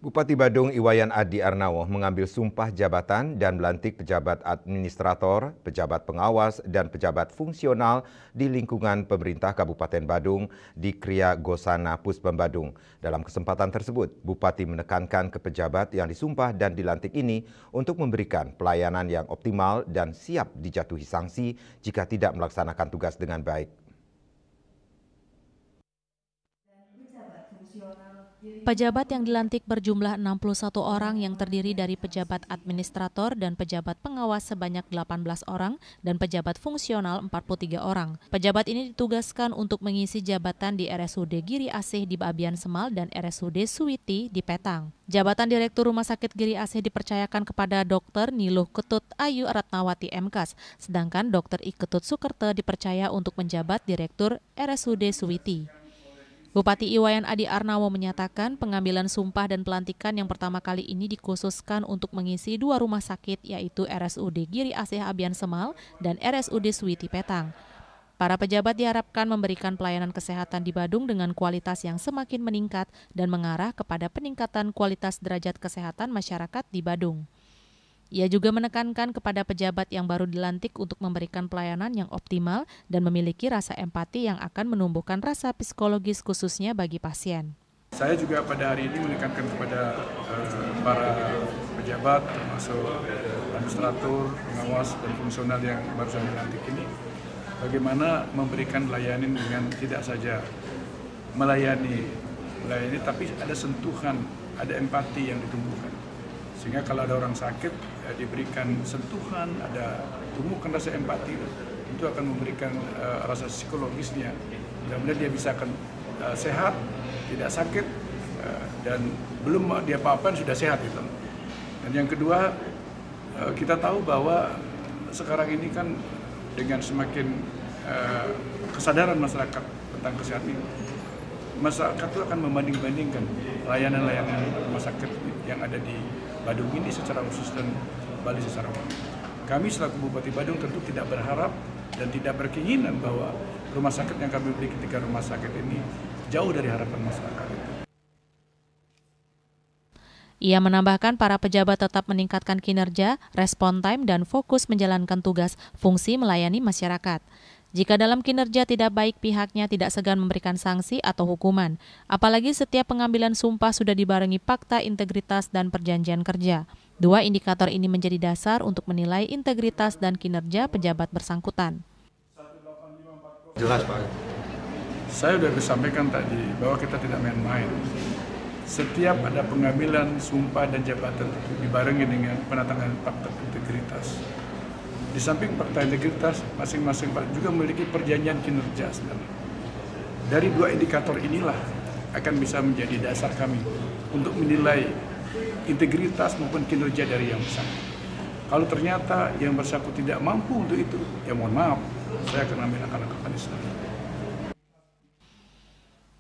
Bupati Badung Iwayan Adi Arnawo mengambil sumpah jabatan dan melantik pejabat administrator, pejabat pengawas, dan pejabat fungsional di lingkungan pemerintah Kabupaten Badung di Kriya Gosana Puspem Badung. Dalam kesempatan tersebut, Bupati menekankan ke pejabat yang disumpah dan dilantik ini untuk memberikan pelayanan yang optimal dan siap dijatuhi sanksi jika tidak melaksanakan tugas dengan baik. Pejabat yang dilantik berjumlah 61 orang yang terdiri dari pejabat administrator dan pejabat pengawas sebanyak 18 orang dan pejabat fungsional 43 orang. Pejabat ini ditugaskan untuk mengisi jabatan di RSUD Giri Asih di Babian Semal dan RSUD Suwiti di Petang. Jabatan Direktur Rumah Sakit Giri Asih dipercayakan kepada Dr. Niluh Ketut Ayu Ratnawati MKas, sedangkan Dr. I Ketut Sukerte dipercaya untuk menjabat Direktur RSUD Suwiti. Bupati Iwayan Adi Arnawo menyatakan pengambilan sumpah dan pelantikan yang pertama kali ini dikhususkan untuk mengisi 2 rumah sakit yaitu RSUD Giri Asih Babian Semal dan RSUD Suwiti Petang. Para pejabat diharapkan memberikan pelayanan kesehatan di Badung dengan kualitas yang semakin meningkat dan mengarah kepada peningkatan kualitas derajat kesehatan masyarakat di Badung. Ia juga menekankan kepada pejabat yang baru dilantik untuk memberikan pelayanan yang optimal dan memiliki rasa empati yang akan menumbuhkan rasa psikologis khususnya bagi pasien. Saya juga pada hari ini menekankan kepada para pejabat termasuk administrator, pengawas, dan fungsional yang baru saja dilantik ini bagaimana memberikan layanan dengan tidak saja melayani tapi ada sentuhan, ada empati yang ditumbuhkan. Sehingga kalau ada orang sakit, diberikan sentuhan, ada tumbuhkan rasa empati, itu akan memberikan rasa psikologisnya. Mudah-mudahan dia bisa akan sehat, tidak sakit, dan belum dia apa-apa sudah sehat. Gitu. Dan yang kedua, kita tahu bahwa sekarang ini kan dengan semakin kesadaran masyarakat tentang kesehatan ini, masyarakat itu akan membanding-bandingkan layanan-layanan rumah sakit yang ada di Badung ini secara khusus dan Bali secara umum. Kami selaku Bupati Badung tentu tidak berharap dan tidak berkeinginan bahwa rumah sakit yang kami miliki 3 rumah sakit ini jauh dari harapan masyarakat itu. Ia menambahkan para pejabat tetap meningkatkan kinerja, respon time, dan fokus menjalankan tugas fungsi melayani masyarakat. Jika dalam kinerja tidak baik, pihaknya tidak segan memberikan sanksi atau hukuman. Apalagi setiap pengambilan sumpah sudah dibarengi fakta integritas dan perjanjian kerja. 2 indikator ini menjadi dasar untuk menilai integritas dan kinerja pejabat bersangkutan. Jelas Pak. Saya sudah disampaikan tadi bahwa kita tidak main-main. Setiap ada pengambilan sumpah dan jabatan itu dibarengi dengan penandatanganan fakta integritas. Di samping fakta integritas, masing-masing Pak juga memiliki perjanjian kinerja sebenarnya. Dari 2 indikator inilah akan bisa menjadi dasar kami untuk menilai integritas maupun kinerja dari yang bersangkutan. Kalau ternyata yang bersangkutan tidak mampu untuk itu, ya mohon maaf, saya akan ambil langkah-langkah disana.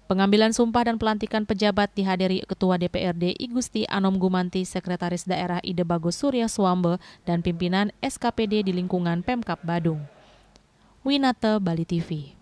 Pengambilan sumpah dan pelantikan pejabat dihadiri Ketua DPRD I Gusti Anom Gumanti, Sekretaris Daerah Ide Bagus Surya Swambe, dan pimpinan SKPD di lingkungan Pemkab Badung. Winata, Bali TV.